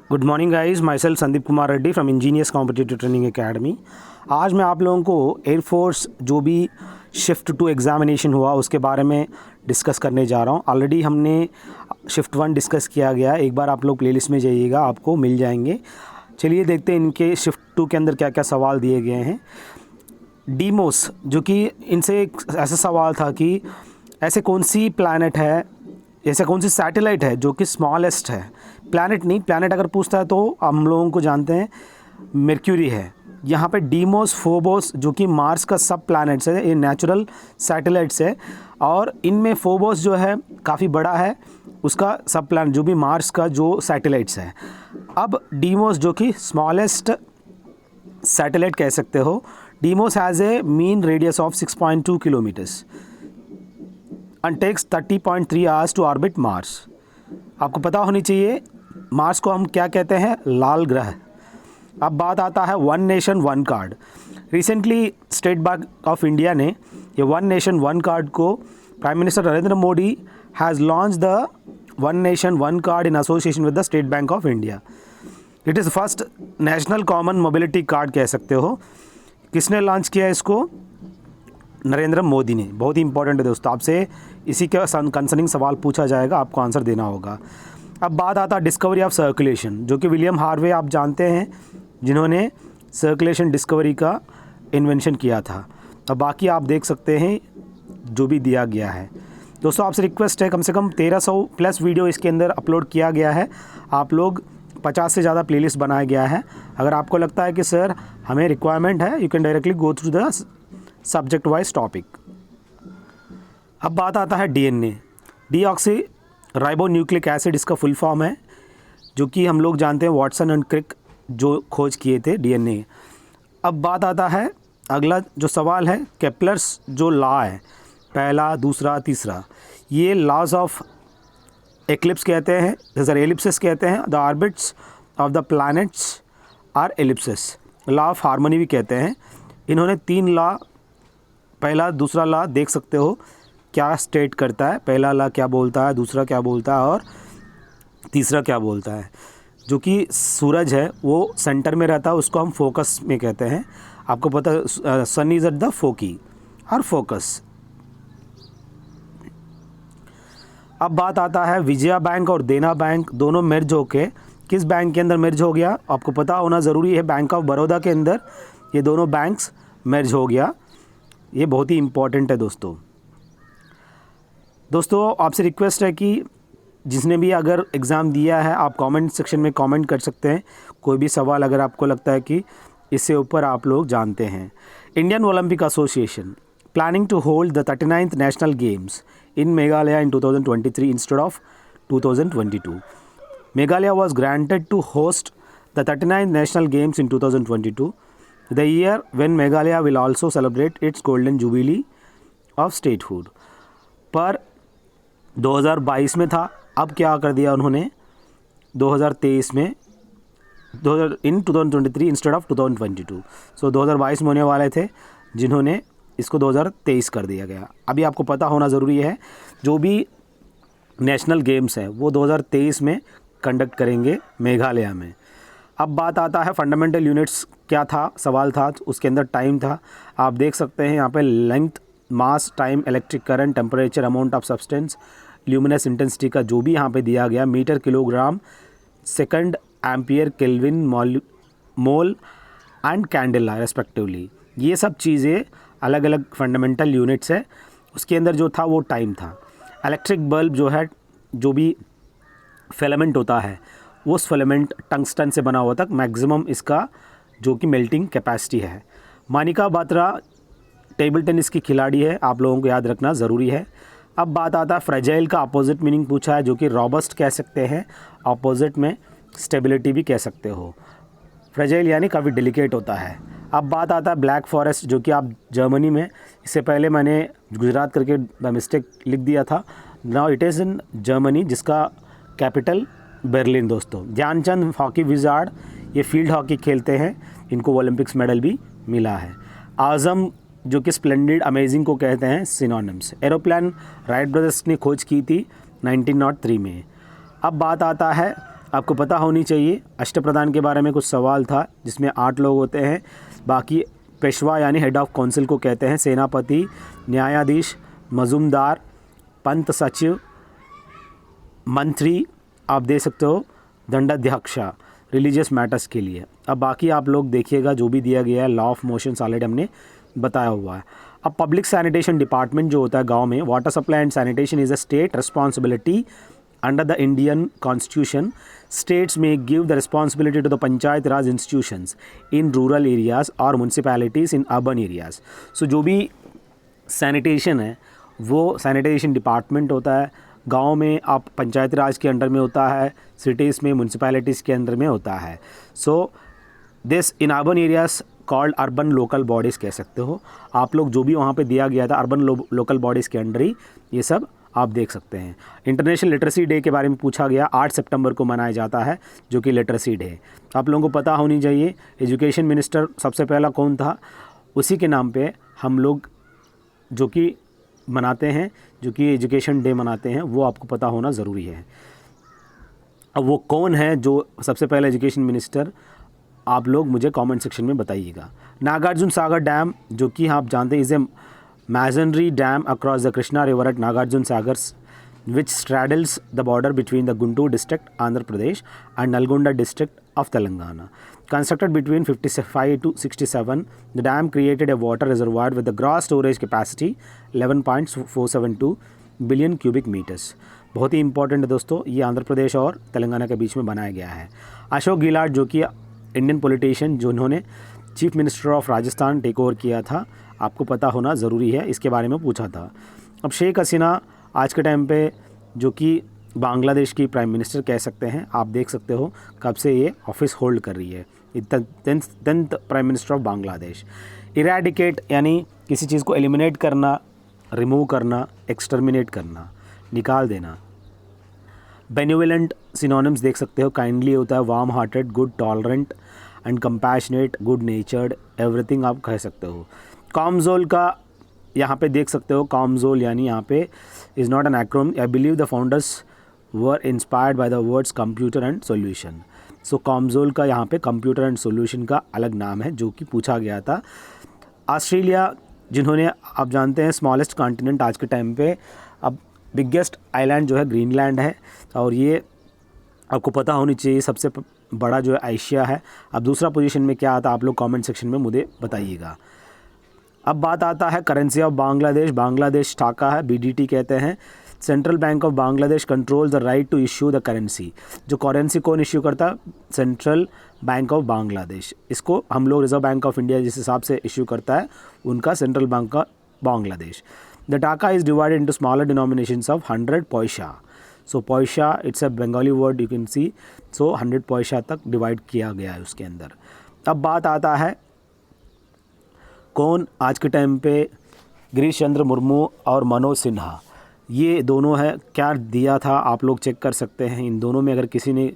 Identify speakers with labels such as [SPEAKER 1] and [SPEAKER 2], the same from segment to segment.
[SPEAKER 1] Good morning guys, my self Sandeep Kumar Reddy from engineers competitive training academy. आज मैं आप लोगों को एयरफोर्स जो भी शिफ्ट 2 एग्ज़ामिनेशन हुआ उसके बारे में डिस्कस करने जा रहा हूँ। ऑलरेडी हमने शिफ्ट 1 डिस्कस किया गया, एक बार आप लोग प्लेलिस्ट में जाइएगा, आपको मिल जाएंगे। चलिए देखते हैं इनके शिफ्ट 2 के अंदर क्या क्या सवाल दिए गए हैं। डीमोस, जो कि इनसे एक ऐसा सवाल था कि ऐसे कौन सी प्लैनेट है, ऐसा कौन सी सैटेलाइट है जो कि स्मॉलेस्ट है। प्लैनेट नहीं, प्लैनेट अगर पूछता है तो हम लोगों को जानते हैं मर्क्यूरी है। यहाँ पे डीमोस, फोबोस जो कि मार्स का सब प्लैनेट्स है, ये नेचुरल सैटेलाइट्स है और इनमें फोबोस जो है काफ़ी बड़ा है, उसका सब प्लैनेट जो भी मार्स का जो सैटेलाइट्स है। अब डीमोस जो कि स्मॉलेस्ट सैटेलाइट कह सकते हो। Deimos has a mean radius of 6.2 kilometres and takes 30.3 hours to orbit Mars. आपको पता होनी चाहिए मार्स को हम क्या कहते हैं, लाल ग्रह। अब बात आता है one nation one card. Recently state bank of India ने ये वन नेशन वन कार्ड को, prime minister Narendra Modi has launch the one nation one card in association with the state bank of India. It is first national common mobility card कह सकते हो। किसने launch किया इसको? नरेंद्र मोदी ने। बहुत ही इंपॉर्टेंट है दोस्तों, आपसे इसी के कंसर्निंग सवाल पूछा जाएगा, आपको आंसर देना होगा। अब बात आता है डिस्कवरी ऑफ सर्कुलेशन, जो कि विलियम हार्वे आप जानते हैं, जिन्होंने सर्कुलेशन डिस्कवरी का इन्वेंशन किया था। अब बाकी आप देख सकते हैं जो भी दिया गया है। दोस्तों आपसे रिक्वेस्ट है, कम से कम 1300 प्लस वीडियो इसके अंदर अपलोड किया गया है। आप लोग 50 से ज़्यादा प्लेलिस्ट बनाया गया है। अगर आपको लगता है कि सर हमें रिक्वायरमेंट है, you can directly go through the subject wise topic. अब बात आता है DNA, deoxy ribo nucleic acid इसका फुल फॉर्म है, जो कि हम लोग जानते हैं वाटसन एंड क्रिक जो खोज किए थे डीएनए। अब बात आता है अगला जो सवाल है, केपलर्स जो लॉ है, पहला, दूसरा, तीसरा, ये लॉज ऑफ एक्लिप्स कहते हैं, सर एलिप्सिस कहते हैं। The orbits of the planets are ellipses. Law of harmony भी कहते हैं। इन्होंने 3 लॉ, पहला दूसरा लॉ देख सकते हो क्या स्टेट करता है। पहला लॉ क्या बोलता है, दूसरा क्या बोलता है और तीसरा क्या बोलता है। जो कि सूरज है वो सेंटर में रहता है, उसको हम फोकस में कहते हैं। आपको पता है सन इज़ एट द फोकी और फोकस। अब बात आता है विजया बैंक और देना बैंक दोनों मर्ज होके किस बैंक के अंदर मर्ज हो गया, आपको पता होना ज़रूरी है। बैंक ऑफ बड़ौदा के अंदर ये दोनों बैंक्स मर्ज हो गया। ये बहुत ही इम्पॉर्टेंट है दोस्तों आपसे रिक्वेस्ट है कि जिसने भी अगर एग्ज़ाम दिया है, आप कमेंट सेक्शन में कमेंट कर सकते हैं कोई भी सवाल अगर आपको लगता है कि इससे ऊपर आप लोग जानते हैं। Indian Olympic Association planning to hold the 39th national games in Meghalaya in 2023 instead of 2022. Meghalaya was granted to host the 39th National Games in 2022, the year when Meghalaya will also celebrate its golden jubilee of statehood. पर 2022 में था, अब क्या कर दिया उन्होंने 2023 में, in 2023 instead of 2022. So 2022 में होने वाले थे, जिन्होंने इसको 2023 कर दिया गया। अभी आपको पता होना ज़रूरी है, जो भी नेशनल गेम्स हैं वो 2023 में कंडक्ट करेंगे मेघालय में। अब बात आता है फंडामेंटल यूनिट्स क्या था, सवाल था, उसके अंदर टाइम था। आप देख सकते हैं यहाँ पे length, mass, time, electric current, temperature, amount of substance, luminous intensity का जो भी यहाँ पे दिया गया, metre, kilogram, second, ampere, kelvin, mole and candela respectively. ये सब चीज़ें अलग अलग फंडामेंटल यूनिट्स है। उसके अंदर जो था वो टाइम था। इलेक्ट्रिक बल्ब जो है, जो भी फिलामेंट होता है, उस फिलामेंट टंगस्टन से बना हुआ तक मैक्सिमम इसका जो कि मेल्टिंग कैपेसिटी है। मानिका बात्रा टेबल टेनिस की खिलाड़ी है, आप लोगों को याद रखना ज़रूरी है। अब बात आता है फ्रेजाइल का अपोजिट मीनिंग पूछा है, जो कि रॉबस्ट कह सकते हैं, अपोजिट में स्टेबिलिटी भी कह सकते हो। फ्रेजाइल यानी काफ़ी डेलिकेट होता है। अब बात आता है ब्लैक फॉरेस्ट, जो कि आप जर्मनी में, इससे पहले मैंने गुजरात करके बाय मिस्टेक लिख दिया था, now it is in Germany, जिसका कैपिटल बर्लिन। दोस्तों ध्यानचंद हॉकी विजार्ड, ये फील्ड हॉकी खेलते हैं, इनको ओलंपिक्स मेडल भी मिला है। आज़म जो कि स्प्लेंडिड, अमेजिंग को कहते हैं सिनोनिम्स। एरोप्लेन राइट ब्रदर्स ने खोज की थी 1903 में। अब बात आता है आपको पता होनी चाहिए अष्टप्रधान के बारे में कुछ सवाल था, जिसमें 8 लोग होते हैं। बाकी पेशवा यानी हेड ऑफ काउंसिल को कहते हैं, सेनापति, न्यायाधीश, मजूमदार, पंत सचिव, मंत्री, आप दे सकते हो दंडाध्यक्ष रिलीजियस मैटर्स के लिए। अब बाकी आप लोग देखिएगा जो भी दिया गया है, लॉ ऑफ मोशंस ऑलरेडी हमने बताया हुआ है। अब पब्लिक सैनिटेशन डिपार्टमेंट जो होता है गांव में, water supply and sanitation is a state responsibility under the Indian constitution. States में give the responsibility to the panchayat raj institutions in rural areas और municipalities in urban areas. So जो भी सैनिटेशन है वो सैनिटेशन डिपार्टमेंट होता है, गांव में आप पंचायत राज के अंडर में होता है, सिटीज़ में म्यूनसिपैलिटीज़ के अंदर में होता है। So this in urban areas called urban local bodies कह सकते हो। आप लोग जो भी वहाँ पे दिया गया था अर्बन लोकल बॉडीज़ के अंडर ही ये सब आप देख सकते हैं। इंटरनेशनल लिटरेसी डे के बारे में पूछा गया, 8 सितंबर को मनाया जाता है, जो कि लिटरेसी डे। आप लोगों को पता होनी चाहिए एजुकेशन मिनिस्टर सबसे पहला कौन था, उसी के नाम पे हम लोग जो कि मनाते हैं, जो कि एजुकेशन डे मनाते हैं, वो आपको पता होना ज़रूरी है। अब वो कौन है जो सबसे पहले एजुकेशन मिनिस्टर, आप लोग मुझे कमेंट सेक्शन में बताइएगा। नागार्जुन सागर डैम, जो कि आप जानते हैं, is a masonry dam across the Krishna river at Nagarjun Sagar, which straddles the border between the Guntur district, Andhra Pradesh, and Nalgonda district of Telangana. Constructed between 55 to 67, the dam created a water reservoir with a gross storage capacity 11.472 billion cubic meters. बहुत ही important है दोस्तों, ये आंध्र प्रदेश और तेलंगाना के बीच में बनाया गया है। अशोक गहलोत, जो कि इंडियन पॉलिटिशियन, जिन्होंने chief minister of Rajasthan take over किया था, आपको पता होना ज़रूरी है, इसके बारे में पूछा था। अब शेख हसीना आज के टाइम पे जो कि बांग्लादेश की प्राइम मिनिस्टर कह सकते हैं, आप देख सकते हो कब से ये ऑफिस होल्ड कर रही है, 10th prime minister of Bangladesh. Eradicate यानी किसी चीज़ को एलिमिनेट करना, रिमूव करना, एक्सटर्मिनेट करना, निकाल देना। बेनिवोलेंट सिनोनिम्स देख सकते हो, काइंडली होता है warm hearted, good, tolerant and compassionate, good नेचर्ड, everything आप कह सकते हो। कॉमजोल का यहाँ पे देख सकते हो, कॉमजोल यानी यहाँ पे is not an acronym, I believe the founders were inspired by the words computer and solution. So Comzol का यहाँ पे कंप्यूटर एंड सॉल्यूशन का अलग नाम है, जो कि पूछा गया था। ऑस्ट्रेलिया, जिन्होंने आप जानते हैं स्मॉलेस्ट कॉन्टिनेंट आज के टाइम पे, अब बिगेस्ट आइलैंड जो है ग्रीनलैंड है, और ये आपको पता होनी चाहिए सबसे बड़ा जो है एशिया है। अब दूसरा पोजीशन में क्या आता है, आप लोग कमेंट सेक्शन में मुझे बताइएगा। अब बात आता है करेंसी ऑफ बांग्लादेश। बांग्लादेश टाका है, बीडीटी कहते हैं। Central bank of Bangladesh control the right to issue the currency. जो करेंसी कौन इश्यू करता है, सेंट्रल बैंक ऑफ बांग्लादेश। इसको हम लोग रिजर्व बैंक ऑफ इंडिया जिस हिसाब से इश्यू करता है, उनका central bank of Bangladesh. The taka is divided into smaller denominations of 100 paisa. So paisa it's a Bengali word, you can see. So 100 paisa तक डिवाइड किया गया है उसके अंदर। अब बात आता है कौन आज के टाइम पे, गिरीश चंद्र मुर्मू और मनोज सिन्हा, ये दोनों है। क्या दिया था आप लोग चेक कर सकते हैं। इन दोनों में अगर किसी ने,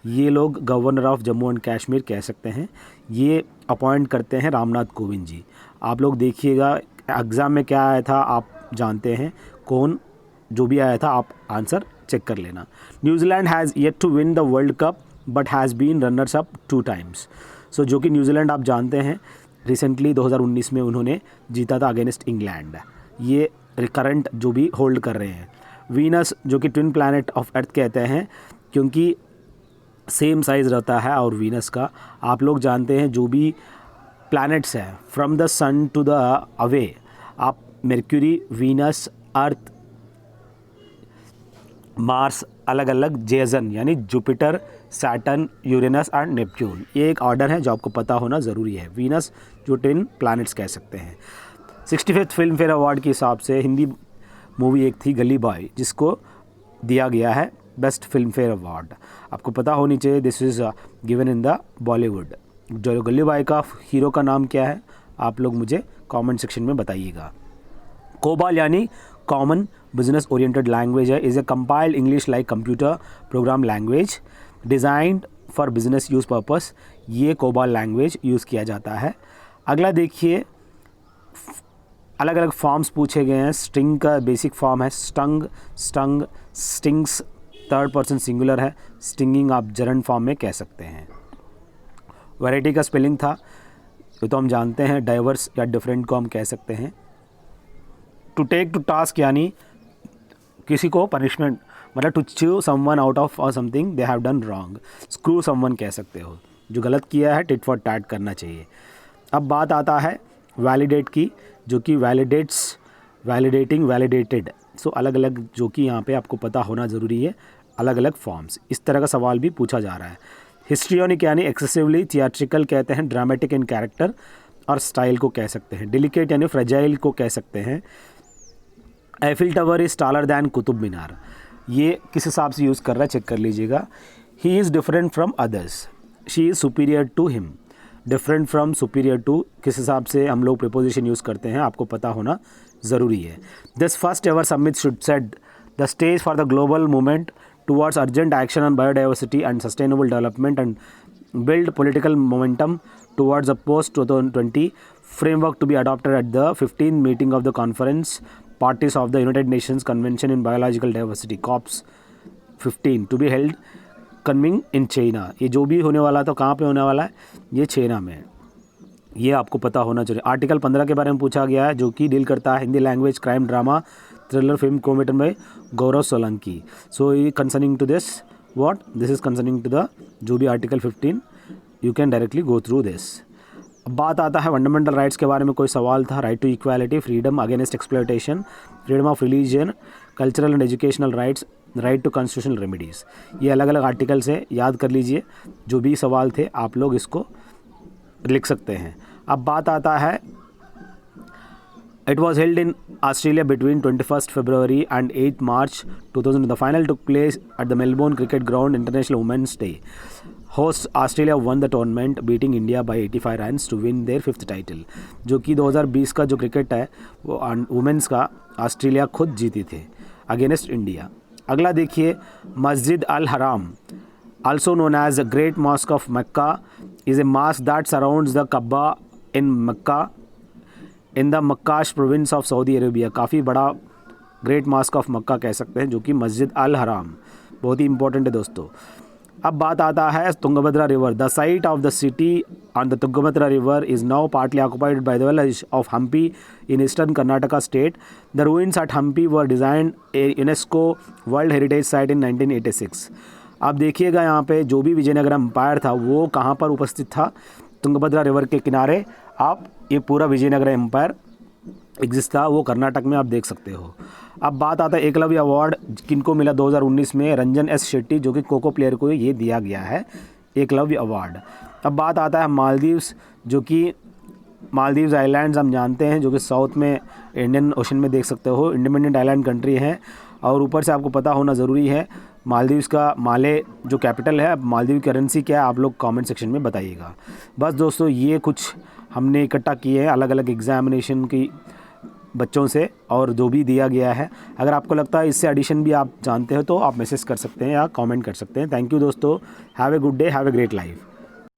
[SPEAKER 1] ये लोग governor of Jammu and Kashmir कह सकते हैं, ये अपॉइंट करते हैं रामनाथ कोविंद जी। आप लोग देखिएगा एग्ज़ाम में क्या आया था, आप जानते हैं कौन, जो भी आया था आप आंसर चेक कर लेना। New Zealand has yet to win the World Cup but has been runners up 2 times. So जो कि न्यूजीलैंड आप जानते हैं रिसेंटली 2019 में उन्होंने जीता था अगेंस्ट इंग्लैंड। ये रिकरेंट जो भी होल्ड कर रहे हैं। वीनस, जो कि ट्विन प्लैनेट ऑफ अर्थ कहते हैं, क्योंकि सेम साइज़ रहता है और वीनस का। आप लोग जानते हैं जो भी प्लैनेट्स हैं from the sun to the away, आप मर्क्यूरी, वीनस, अर्थ, मार्स, अलग अलग जेजन यानी Jupiter, Saturn, Uranus and Neptune, ये एक ऑर्डर है जो आपको पता होना ज़रूरी है। वीनस जो ट्विन प्लैनेट्स कह सकते हैं। 65th फिल्म फेयर अवार्ड के हिसाब से हिंदी मूवी एक थी गली बॉय, जिसको दिया गया है बेस्ट फिल्म फेयर अवार्ड। आपको पता होनी चाहिए, this is given in the Bollywood. जो गली बॉय का हीरो का नाम क्या है, आप लोग मुझे कमेंट सेक्शन में बताइएगा। कोबाल यानी कॉमन बिजनेस ओरिएंटेड लैंग्वेज है, is a compiled English like computer program language designed for business use purpose. ये कोबाल लैंग्वेज यूज़ किया जाता है। अगला देखिए, अलग अलग फॉर्म्स पूछे गए हैं। स्ट्रिंग का बेसिक फॉर्म है stung, stung, stings, third person singular है, स्टिंगिंग आप जरंड फॉर्म में कह सकते हैं। वैरायटी का स्पेलिंग था, ये तो हम जानते हैं, डाइवर्स या डिफरेंट को हम कह सकते हैं। टू टेक टू टास्क यानी किसी को पनिशमेंट, मतलब to chew someone out of और something they have done wrong. Screw someone कह सकते हो, जो गलत किया है टिट फॉर टैट करना चाहिए। अब बात आता है वैलिडेट की, जो कि वैलिडेट्स, वैलिडेटिंग, वैलिडेटेड, सो अलग अलग जो कि यहाँ पे आपको पता होना ज़रूरी है, अलग अलग फॉर्म्स। इस तरह का सवाल भी पूछा जा रहा है। हिस्ट्रियोनिक यानी एक्सेसिवली थिएट्रिकल कहते हैं, ड्रामेटिक इन कैरेक्टर और स्टाइल को कह सकते हैं। डेलिकेट यानी फ्रेजाइल को कह सकते हैं। Eiffel Tower is taller than Qutub Minar, ये किस हिसाब से यूज़ कर रहा है चेक कर लीजिएगा। He is different from others, she is superior to him. Different from, superior to, किस हिसाब से हम लोग प्रीपोजिशन यूज़ करते हैं आपको पता होना ज़रूरी है। This first ever summit should set the stage for the global movement towards urgent action on biodiversity and sustainable development and build political momentum towards a post-2020 framework to be adopted at the 15th meeting of the conference parties of the United Nations Convention in Biological Diversity COPs 15 to be held coming in China। ये जो भी होने वाला तो कहाँ पे होने वाला है, ये चाइना में, ये आपको पता होना चाहिए। आर्टिकल 15 के बारे में पूछा गया है, जो कि डील करता है Hindi language crime drama thriller film co-written by Gaurav Solanki. So ये concerning to this what this is concerning to the जो भी article 15 you can directly go through this। अब बात आता है फंडामेंटल राइट्स के बारे में, कोई सवाल था। Right to equality, freedom against exploitation, freedom of religion, cultural and educational rights, right to constitutional remedies. ये अलग अलग आर्टिकल से याद कर लीजिए, जो भी सवाल थे आप लोग इसको लिख सकते हैं। अब बात आता है, it was held in Australia between 21st February and 8th March 2000. The final took place at the Melbourne Cricket Ground International Women's Day. Host Australia won the tournament, beating India by 85 runs to win their 5th title। जो कि 2020 का जो cricket है वो women's का Australia खुद जीती थे अगेंस्ट इंडिया। अगला देखिए, मस्जिद अल हराम, also known as the Great Mosque of Mecca, is a mosque that surrounds the Kaaba in Mecca in the Makkah province of Saudi Arabia. काफ़ी बड़ा ग्रेट मॉस्क ऑफ मक्का कह सकते हैं, जो कि मस्जिद अल हराम, बहुत ही इंपॉर्टेंट है दोस्तों। अब बात आता है Tungabhadra river. The site of the city on the Tungabhadra river is now partly occupied by the village of Hampi in eastern Karnataka state. The ruins at Hampi were designed a UNESCO World Heritage site in 1986। अब देखिएगा यहाँ पे जो भी Vijayanagar empire था वो कहाँ पर उपस्थित था, तुंगभद्रा रिवर के किनारे। आप ये पूरा विजयनगर एम्पायर एग्जिस्ट था, वो कर्नाटक में आप देख सकते हो। अब बात आता है एकलव्य अवार्ड किनको मिला 2019 में, रंजन एस शेट्टी, जो कि कोको प्लेयर को ये दिया गया है एकलव्य अवार्ड। अब बात आता है मालदीव्स, जो कि मालदीव्स आइलैंड्स हम जानते हैं, जो कि साउथ में इंडियन ओशन में देख सकते हो, इंडिपेंडेंट आइलैंड कंट्री है। और ऊपर से आपको पता होना ज़रूरी है मालदीव्स का माले जो कैपिटल है, मालदीव करेंसी क्या है, आप लोग कमेंट सेक्शन में बताइएगा। बस दोस्तों, ये कुछ हमने इकट्ठा किए हैं अलग अलग एग्जामिनेशन की बच्चों से और जो भी दिया गया है। अगर आपको लगता है इससे एडिशन भी आप जानते हो तो आप मैसेज कर सकते हैं या कमेंट कर सकते हैं। थैंक यू दोस्तों, have a good day, have a great life.